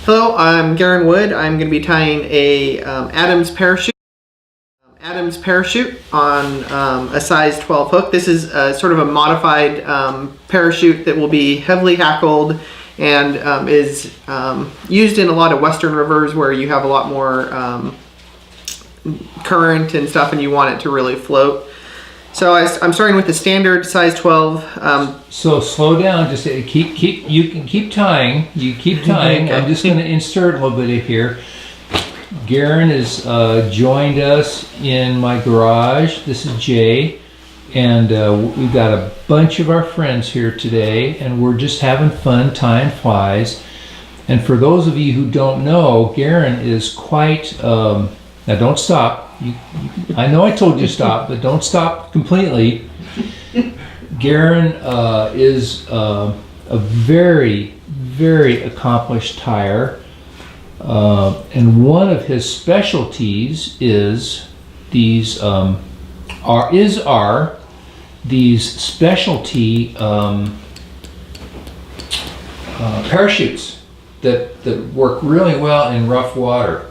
Hello, I'm Garren Wood. I'm going to be tying a Adams parachute on a size 12 hook. This is sort of a modified parachute that will be heavily hackled and is used in a lot of western rivers where you have a lot more current and stuff and you want it to really float. So I'm starting with the standard size 12. So slow down. Just keep. You can keep tying. You keep tying. Okay. I'm just going to insert a little bit here. Garren has joined us in my garage. This is Jay, and we've got a bunch of our friends here today, and we're just having fun tying flies. And for those of you who don't know, Garren is quite. Now, don't stop. I know I told you to stop, but don't stop completely. Garren is a very, very accomplished tyer, and one of his specialties is these specialty parachutes that work really well in rough water.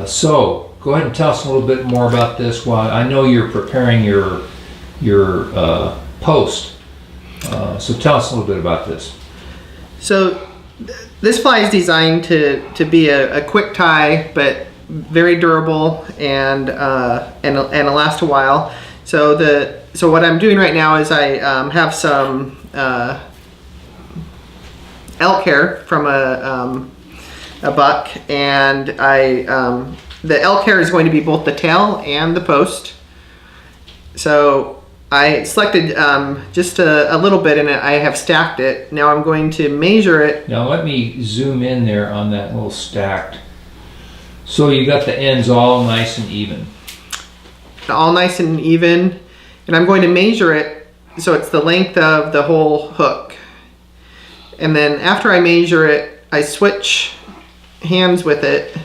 So go ahead and tell us a little bit more about this while I know you're preparing your post. So tell us a little bit about this. So this fly is designed to be a quick tie, but very durable and last a while. So what I'm doing right now is I have some elk hair from a buck, and the elk hair is going to be both the tail and the post. So I selected just a little bit, and I have stacked it. Now I'm going to measure it. Now let me zoom in there on that little stacked. So you got the ends all nice and even. All nice and even. And I'm going to measure it so it's the length of the whole hook. And then after I measure it, I switch hands with it.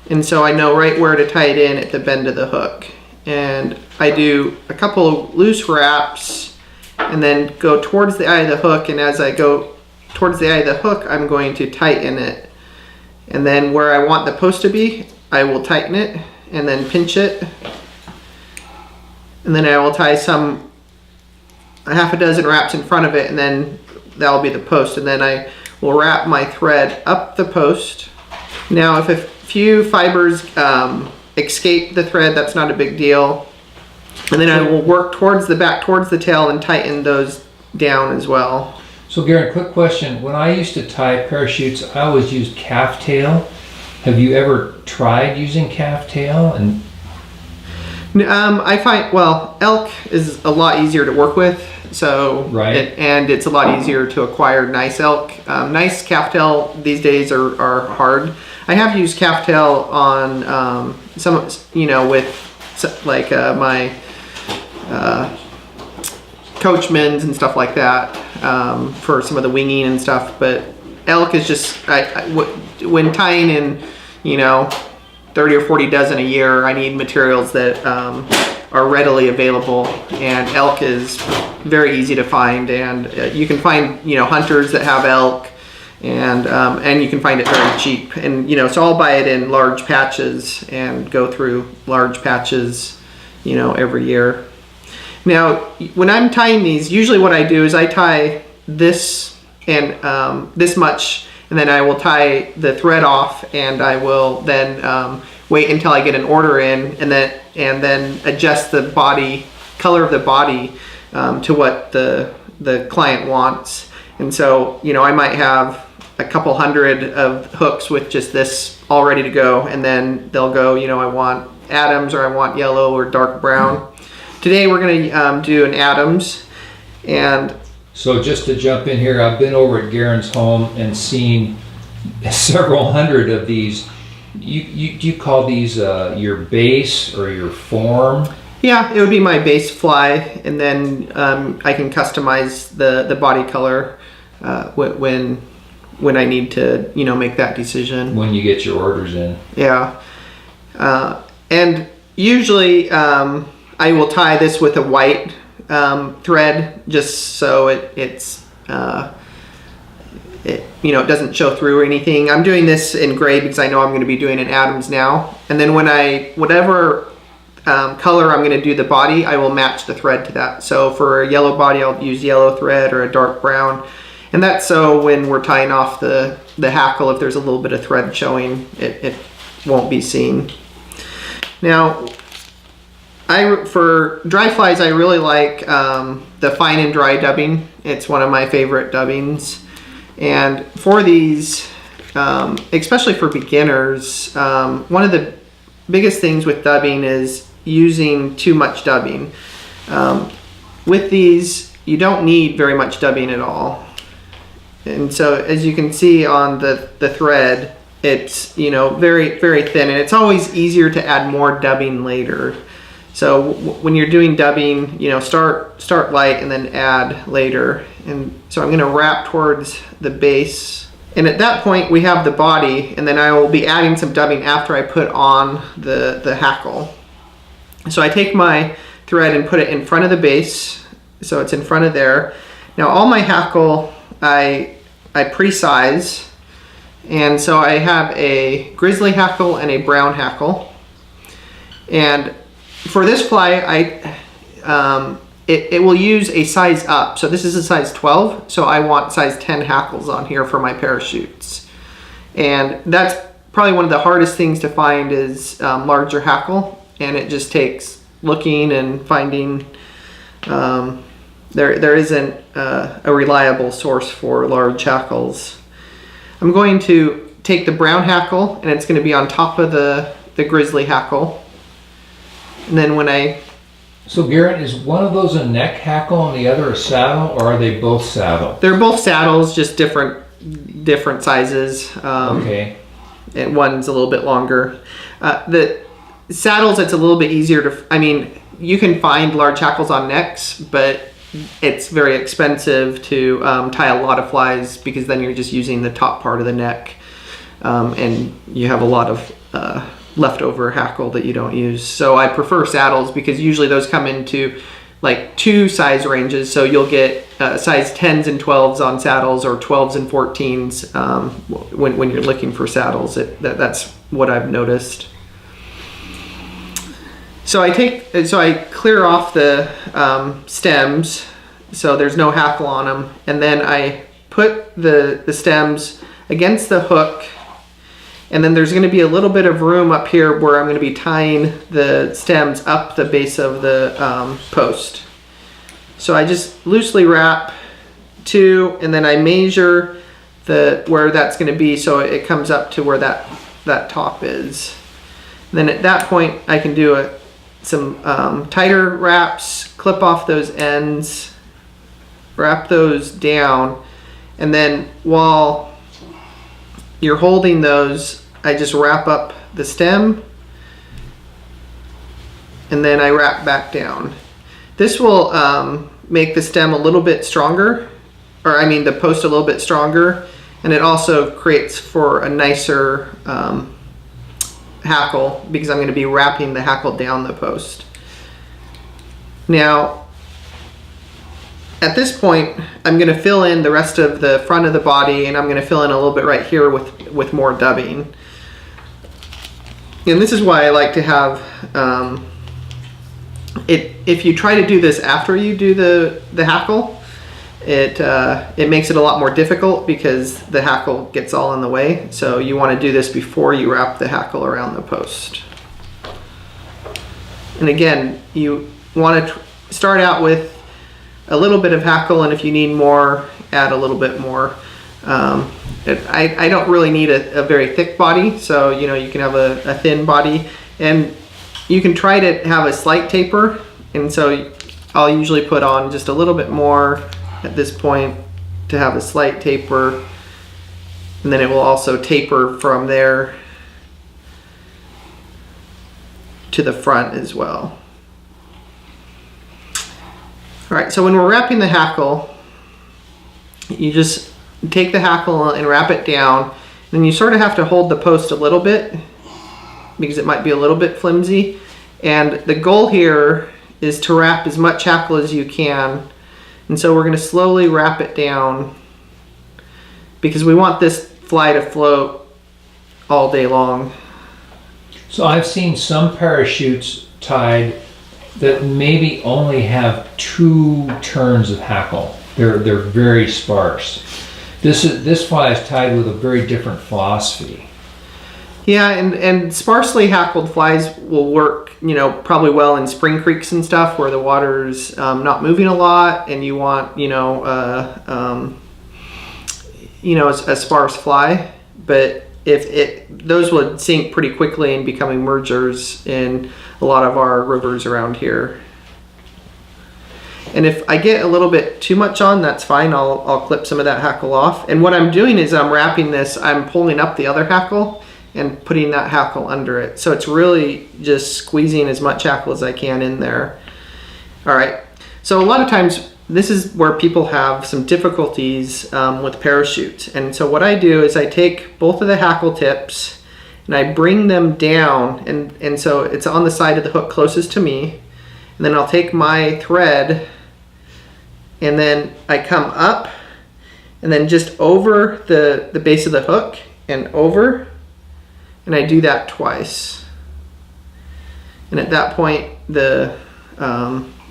And so I know right where to tie it in at the bend of the hook. And I do a couple of loose wraps and then go towards the eye of the hook. And as I go towards the eye of the hook, I'm going to tighten it. And then where I want the post to be, I will tighten it and then pinch it. And then I will tie a half a dozen wraps in front of it, and then that'll be the post. And then I will wrap my thread up the post. Now if a few fibers escape the thread, that's not a big deal. And then I will work towards the back, towards the tail, and tighten those down as well. So Garren, quick question. When I used to tie parachutes, I always used calf tail. Have you ever tried using calf tail? And I find, well, elk is a lot easier to work with. So right. And it's a lot easier to acquire nice elk. Nice calf tail these days are hard. I have used calf tail on some, with like my coachmans and stuff like that for some of the winging and stuff. But elk is just when tying in 30 or 40 dozen a year, I need materials that are readily available, and elk is very easy to find, and you can find hunters that have elk, and you can find it very cheap, and so I'll buy it in large patches and go through large patches every year. Now when I'm tying these, usually what I do is I tie this and this much, and then I will tie the thread off, and I will then wait until I get an order in, and then adjust the body color of the body to what the client wants. And so I might have a couple hundred of hooks with just this all ready to go, and then they'll go, I want Adams, or I want yellow or dark brown. Today we're going to do an Adams. And so just to jump in here, I've been over at Garren's home and seen several hundred of these. Do you call these your base or your form? Yeah, it would be my base fly, and then I can customize the body color when I need to make that decision. When you get your orders in. Yeah, and usually I will tie this with a white thread, just so it's it doesn't show through or anything. I'm doing this in gray because I know I'm going to be doing in Adams now. And then when whatever color I'm going to do the body, I will match the thread to that. So for a yellow body, I'll use yellow thread or a dark brown. And that's so when we're tying off the hackle, if there's a little bit of thread showing, it won't be seen. Now, for dry flies, I really like the fine and dry dubbing. It's one of my favorite dubbings. And for these, especially for beginners, one of the biggest things with dubbing is using too much dubbing. With these, you don't need very much dubbing at all. And so as you can see on the thread, it's very, very thin, and it's always easier to add more dubbing later. So when you're doing dubbing, start light and then add later. And so I'm going to wrap towards the base. And at that point we have the body, and then I will be adding some dubbing after I put on the hackle. So I take my thread and put it in front of the base, so it's in front of there. Now all my hackle I pre-size, and so I have a grizzly hackle and a brown hackle. And for this fly, it will use a size up. So this is a size 12, so I want size 10 hackles on here for my parachutes. And that's probably one of the hardest things to find is larger hackle, and it just takes looking and finding. There isn't a reliable source for large hackles. I'm going to take the brown hackle, and it's going to be on top of the grizzly hackle. And then So Garren, is one of those a neck hackle and the other a saddle, or are they both saddle? They're both saddles, just different sizes. Okay. And one's a little bit longer. The saddles, it's a little bit easier you can find large hackles on necks, but it's very expensive to tie a lot of flies, because then you're just using the top part of the neck, and you have a lot of leftover hackle that you don't use. So I prefer saddles, because usually those come into like 2 size ranges. So you'll get size 10s and 12s on saddles, or 12s and 14s when you're looking for saddles. That's what I've noticed. So I clear off the stems, so there's no hackle on them, and then I put the stems against the hook, and then there's going to be a little bit of room up here where I'm going to be tying the stems up the base of the post. So I just loosely wrap 2, and then I measure where that's going to be, so it comes up to where that top is. And then at that point I can do some tighter wraps, clip off those ends, wrap those down, and then while you're holding those, I just wrap up the stem, and then I wrap back down. This will make the stem a little bit stronger, the post a little bit stronger, and it also creates for a nicer hackle, because I'm going to be wrapping the hackle down the post. Now at this point I'm going to fill in the rest of the front of the body, and I'm going to fill in a little bit right here with more dubbing. And this is why I like to have if you try to do this after you do the hackle, it makes it a lot more difficult, because the hackle gets all in the way. So you want to do this before you wrap the hackle around the post. And again, you want to start out with a little bit of hackle, and if you need more, add a little bit more. I don't really need a very thick body, so you can have a thin body, and you can try to have a slight taper. And so I'll usually put on just a little bit more at this point to have a slight taper, and then it will also taper from there to the front as well. All right, so when we're wrapping the hackle, you just take the hackle and wrap it down. Then you sort of have to hold the post a little bit, because it might be a little bit flimsy. And the goal here is to wrap as much hackle as you can. And so we're going to slowly wrap it down because we want this fly to float all day long. So I've seen some parachutes tied that maybe only have 2 turns of hackle. They're very sparse. This fly is tied with a very different philosophy. Yeah, and sparsely hackled flies will work, probably well in spring creeks and stuff where the water's not moving a lot, and you want, a sparse fly. But those would sink pretty quickly and become emergers in a lot of our rivers around here. And if I get a little bit too much on, that's fine. I'll clip some of that hackle off. And what I'm doing is I'm wrapping this, I'm pulling up the other hackle and putting that hackle under it. So it's really just squeezing as much hackle as I can in there. All right. So a lot of times this is where people have some difficulties with parachutes. And so what I do is I take both of the hackle tips and I bring them down, and so it's on the side of the hook closest to me. And then I'll take my thread and then I come up and then just over the base of the hook and over, and I do that twice. And at that point, you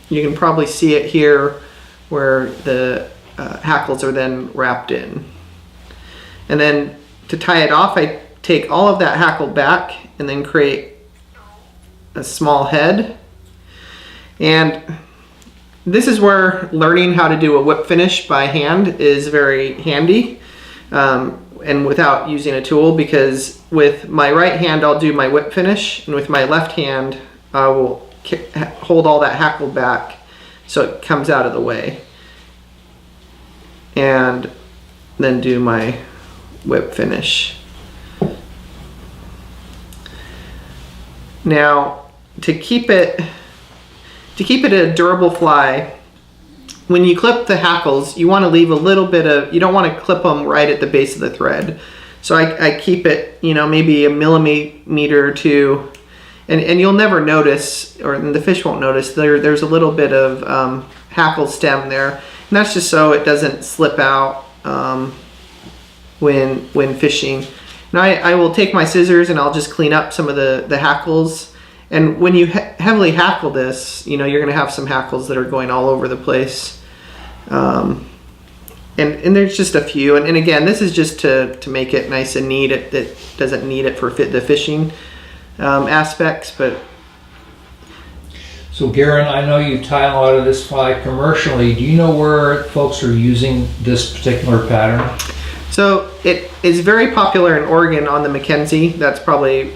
can probably see it here where the hackles are then wrapped in. And then to tie it off, I take all of that hackle back and then create a small head. And this is where learning how to do a whip finish by hand is very handy, and without using a tool, because with my right hand I'll do my whip finish, and with my left hand I will hold all that hackle back so it comes out of the way, and then do my whip finish. Now, to keep it a durable fly, when you clip the hackles, you want to leave a little bit of, you don't want to clip them right at the base of the thread. So I keep it, maybe a millimeter or two, and you'll never notice, or the fish won't notice, there's a little bit of hackle stem there. And that's just so it doesn't slip out when fishing. Now I will take my scissors and I'll just clean up some of the hackles. And when you heavily hackle this, you're going to have some hackles that are going all over the place. And there's just a few. And again, this is just to make it nice and neat. It doesn't need it for the fishing aspects. But so Garren, I know you tie a lot of this fly commercially. Do you know where folks are using this particular pattern? So it is very popular in Oregon on the Mackenzie. That's probably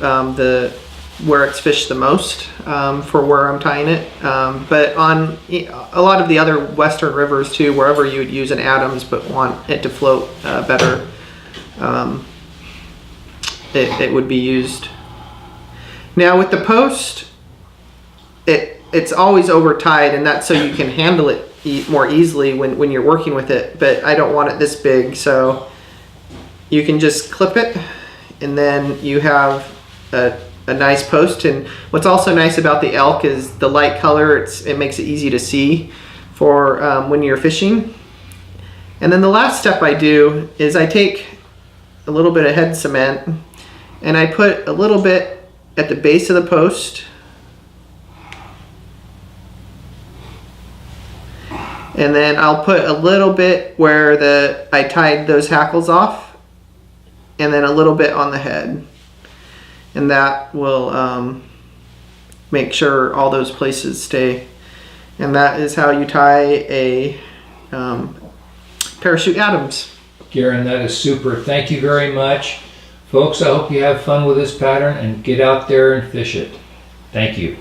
where it's fished the most for where I'm tying it. But on a lot of the other western rivers too, wherever you would use an Adams but want it to float better, it would be used. Now with the post, it's always over tied, and that's so you can handle it more easily when you're working with it. But I don't want it this big, so you can just clip it, and then you have a nice post. And what's also nice about the elk is the light color. It makes it easy to see for when you're fishing. And then the last step I do is I take a little bit of head cement and I put a little bit at the base of the post, and then I'll put a little bit where I tied those hackles off, and then a little bit on the head. And that will make sure all those places stay. And that is how you tie a parachute Adams. Garren, that is super. Thank you very much. Folks, I hope you have fun with this pattern and get out there and fish it. Thank you.